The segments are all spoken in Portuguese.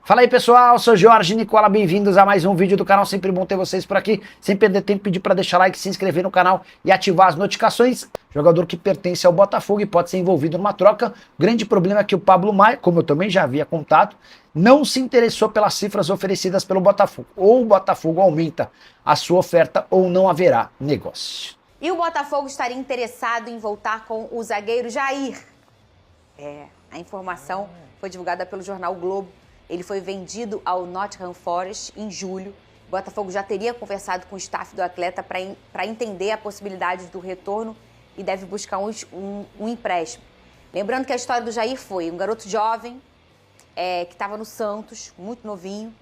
Fala aí pessoal, sou Jorge Nicola, bem-vindos a mais um vídeo do canal, sempre bom ter vocês por aqui, sem perder tempo, pedir para deixar like, se inscrever no canal e ativar as notificações. Jogador que pertence ao Botafogo e pode ser envolvido numa troca. O grande problema é que o Pablo Maia, como eu também já havia contado, não se interessou pelas cifras oferecidas pelo Botafogo. Ou o Botafogo aumenta a sua oferta ou não haverá negócio. E o Botafogo estaria interessado em voltar com o zagueiro Jair. A informação foi divulgada pelo jornal o Globo. Ele foi vendido ao Nottingham Forest em julho. O Botafogo já teria conversado com o staff do atleta para entender a possibilidade do retorno e deve buscar um empréstimo. Lembrando que a história do Jair foi um garoto jovem que estava no Santos, muito novinho,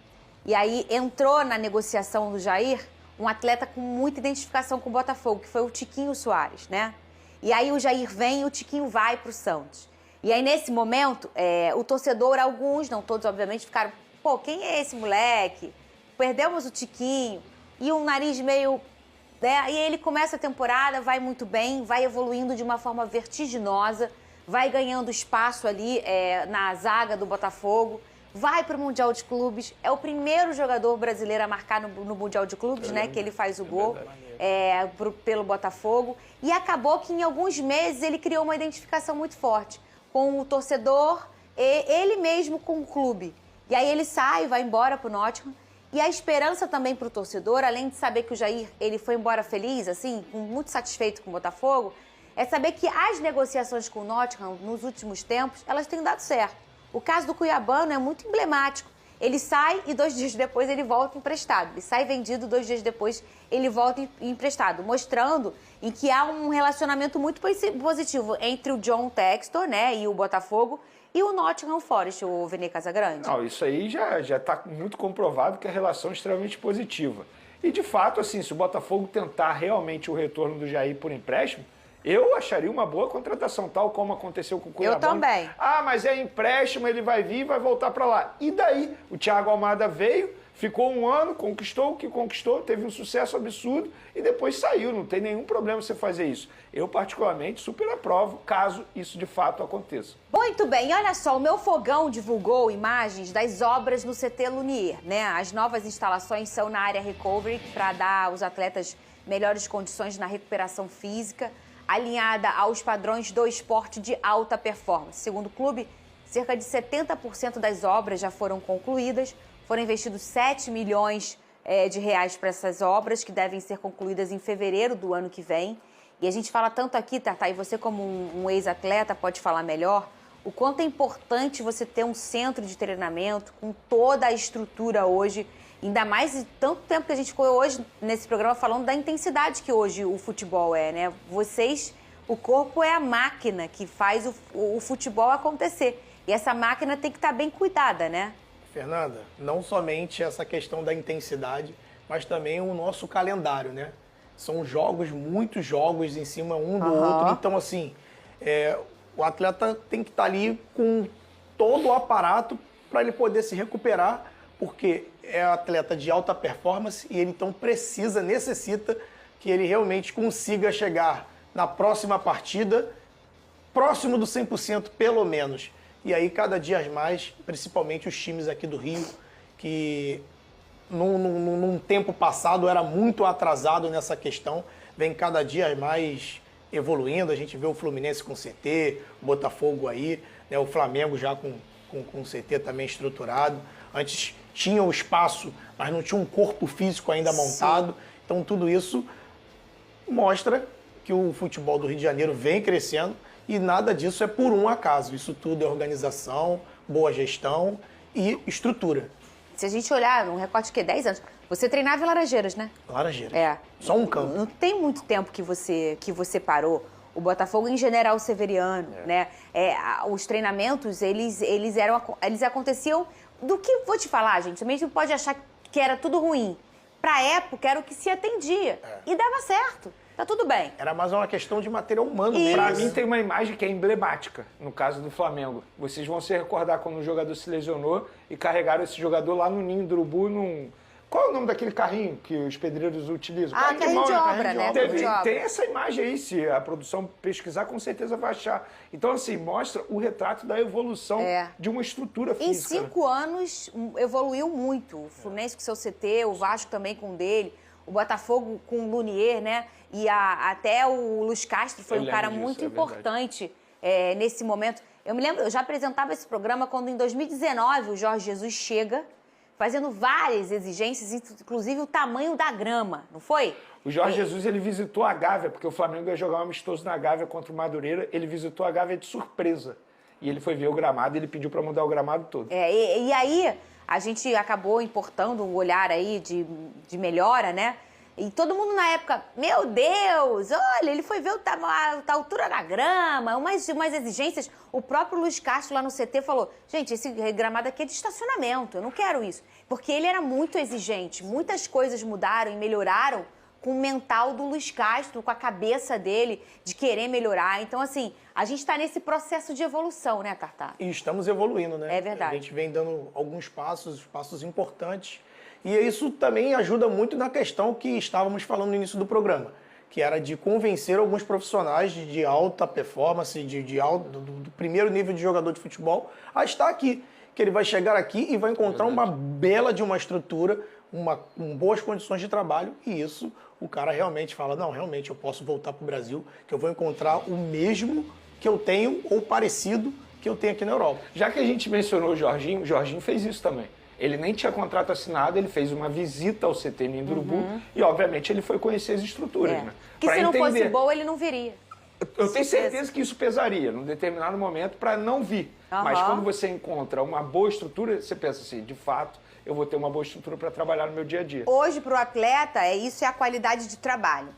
e aí entrou na negociação do Jair um atleta com muita identificação com o Botafogo, que foi o Tiquinho Soares, né? E aí o Jair vem e o Tiquinho vai para o Santos. E aí, nesse momento, o torcedor, alguns, não todos, obviamente, ficaram, pô, quem é esse moleque? Perdemos o Tiquinho. E um nariz meio... E ele começa a temporada, vai muito bem, vai evoluindo de uma forma vertiginosa, vai ganhando espaço ali na zaga do Botafogo, vai para o Mundial de Clubes, é o primeiro jogador brasileiro a marcar no Mundial de Clubes, né, que ele faz o gol pelo Botafogo. E acabou que, em alguns meses, ele criou uma identificação muito forte com o torcedor e ele mesmo com o clube. E aí ele sai, vai embora pro Nottingham. E a esperança também pro torcedor, além de saber que o Jair ele foi embora feliz, assim, muito satisfeito com o Botafogo, é saber que as negociações com o Nottingham nos últimos tempos, elas têm dado certo. O caso do Cuiabano é muito emblemático. Ele sai e 2 dias depois ele volta emprestado. Ele sai vendido, 2 dias depois ele volta emprestado, mostrando em que há um relacionamento muito positivo entre o John Textor, né, e o Botafogo, e o Nottingham Forest, o Vene Casagrande. Não, isso aí já está muito comprovado que a relação é extremamente positiva. E, de fato, assim, se o Botafogo tentar realmente o retorno do Jair por empréstimo, eu acharia uma boa contratação, tal como aconteceu com o Cuiabá. Eu também. Ah, mas é empréstimo, ele vai vir e vai voltar para lá. E daí? O Thiago Almada veio, ficou 1 ano, conquistou o que conquistou, teve um sucesso absurdo e depois saiu. Não tem nenhum problema você fazer isso. Eu, particularmente, super aprovo, caso isso de fato aconteça. Muito bem, e olha só, o Meu Fogão divulgou imagens das obras no CT Lunier, né? As novas instalações são na área recovery para dar aos atletas melhores condições na recuperação física, alinhada aos padrões do esporte de alta performance. Segundo o clube, cerca de 70% das obras já foram concluídas. Foram investidos 7 milhões de reais para essas obras, que devem ser concluídas em fevereiro do ano que vem. E a gente fala tanto aqui, Tata, e você como um ex-atleta pode falar melhor, o quanto é importante você ter um centro de treinamento com toda a estrutura hoje, ainda mais de tanto tempo que a gente ficou hoje nesse programa falando da intensidade que hoje o futebol é, né? Vocês, o corpo é a máquina que faz o futebol acontecer. E essa máquina tem que estar bem cuidada, né? Fernanda, não somente essa questão da intensidade, mas também o nosso calendário, né? São jogos, muitos jogos em cima um do outro. Então, assim, o atleta tem que estar ali com todo o aparato para ele poder se recuperar, porque é atleta de alta performance e ele então necessita que ele realmente consiga chegar na próxima partida próximo do 100% pelo menos. E aí cada dia mais, principalmente os times aqui do Rio, que num tempo passado era muito atrasado nessa questão, vem cada dia mais evoluindo. A gente vê o Fluminense com CT, o Botafogo aí, né, o Flamengo já com CT também estruturado. Antes tinha o espaço, mas não tinha um corpo físico ainda montado. Então tudo isso mostra que o futebol do Rio de Janeiro vem crescendo e nada disso é por um acaso. Isso tudo é organização, boa gestão e estrutura. Se a gente olhar um recorte de 10 anos, você treinava em Laranjeiras, né? Laranjeiras. Só um campo. Não tem muito tempo que você parou. O Botafogo em General Severiano, né? Os treinamentos, eles aconteciam do que, vou te falar, gente, você mesmo pode achar que era tudo ruim. Pra época, era o que se atendia. E dava certo. Tá tudo bem. Era mais uma questão de material humano. Pra mim tem uma imagem que é emblemática, no caso do Flamengo. Vocês vão se recordar quando o jogador se lesionou e carregaram esse jogador lá no Ninho do Urubu Qual é o nome daquele carrinho que os pedreiros utilizam? Ah, carrinho de obra, né? Carrinho de obra. Tem essa imagem aí, se a produção pesquisar, com certeza vai achar. Então, assim, mostra o retrato da evolução de uma estrutura física. Em 5 anos, evoluiu muito. O Fluminense com seu CT, o Vasco também com o dele, o Botafogo com o Lunier, né? E até o Luiz Castro foi um cara muito importante nesse momento. Eu me lembro, eu já apresentava esse programa quando em 2019 o Jorge Jesus chega, fazendo várias exigências, inclusive o tamanho da grama, não foi? O Jorge Jesus, ele visitou a Gávea, porque o Flamengo ia jogar um amistoso na Gávea contra o Madureira, ele visitou a Gávea de surpresa. E ele foi ver o gramado e ele pediu para mudar o gramado todo. E aí a gente acabou importando um olhar aí de melhora, né? E todo mundo na época, meu Deus, olha, ele foi ver a altura da grama, umas exigências. O próprio Luiz Castro lá no CT falou, gente, esse gramado aqui é de estacionamento, eu não quero isso. Porque ele era muito exigente, muitas coisas mudaram e melhoraram com o mental do Luiz Castro, com a cabeça dele de querer melhorar. Então, assim, a gente está nesse processo de evolução, né, Tartar? E estamos evoluindo, né? É verdade. A gente vem dando alguns passos importantes. E isso também ajuda muito na questão que estávamos falando no início do programa, que era de convencer alguns profissionais de alta performance, do primeiro nível de jogador de futebol, a estar aqui. Que ele vai chegar aqui e vai encontrar uma bela de uma estrutura, com boas condições de trabalho, e isso o cara realmente fala, não, realmente eu posso voltar para o Brasil, que eu vou encontrar o mesmo que eu tenho, ou parecido, que eu tenho aqui na Europa. Já que a gente mencionou o Jorginho fez isso também. Ele nem tinha contrato assinado, ele fez uma visita ao CT Urubu e, obviamente, ele foi conhecer as estruturas. Né? Que se não fosse boa, ele não viria. Eu tenho certeza que isso pesaria num determinado momento para não vir. Mas quando você encontra uma boa estrutura, você pensa assim, de fato, eu vou ter uma boa estrutura para trabalhar no meu dia a dia. Hoje, para o atleta, isso é a qualidade de trabalho.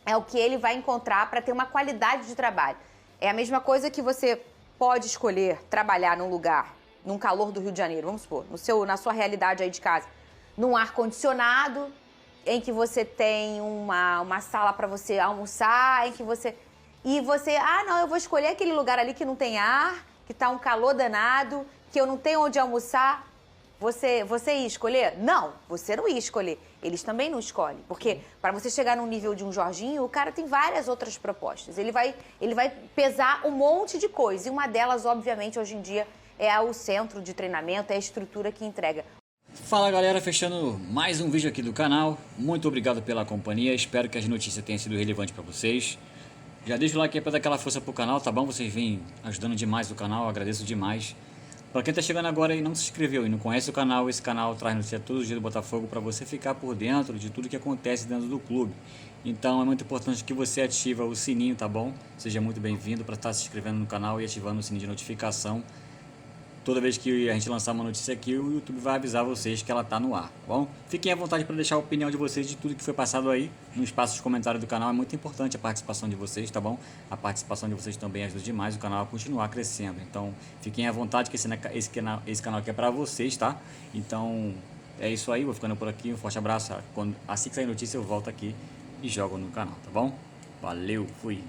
É o que ele vai encontrar para ter uma qualidade de trabalho. É a mesma coisa que você pode escolher trabalhar num lugar, num calor do Rio de Janeiro, vamos supor, na sua realidade aí de casa, num ar-condicionado, em que você tem uma sala para você almoçar, em que você... E você, não, eu vou escolher aquele lugar ali que não tem ar, que tá um calor danado, que eu não tenho onde almoçar. Você ia escolher? Não, você não ia escolher. Eles também não escolhem. Porque para você chegar no nível de um Jorginho, o cara tem várias outras propostas. Ele vai pesar um monte de coisa. E uma delas, obviamente, hoje em dia, é o centro de treinamento, é a estrutura que entrega. Fala galera, fechando mais um vídeo aqui do canal. Muito obrigado pela companhia. Espero que as notícias tenham sido relevantes para vocês. Já deixa o like aí para dar aquela força pro canal, tá bom? Vocês vêm ajudando demais o canal, agradeço demais. Para quem tá chegando agora e não se inscreveu e não conhece o canal, esse canal traz notícia todos os dias do Botafogo para você ficar por dentro de tudo que acontece dentro do clube. Então é muito importante que você ative o sininho, tá bom? Seja muito bem-vindo para estar se inscrevendo no canal e ativando o sininho de notificação. Toda vez que a gente lançar uma notícia aqui, o YouTube vai avisar vocês que ela está no ar, tá bom? Fiquem à vontade para deixar a opinião de vocês de tudo que foi passado aí no espaço de comentário do canal. É muito importante a participação de vocês, tá bom? A participação de vocês também ajuda demais o canal a continuar crescendo. Então, fiquem à vontade que esse canal aqui é para vocês, tá? Então, é isso aí. Vou ficando por aqui. Um forte abraço. Assim que sair notícia, eu volto aqui e jogo no canal, tá bom? Valeu, fui!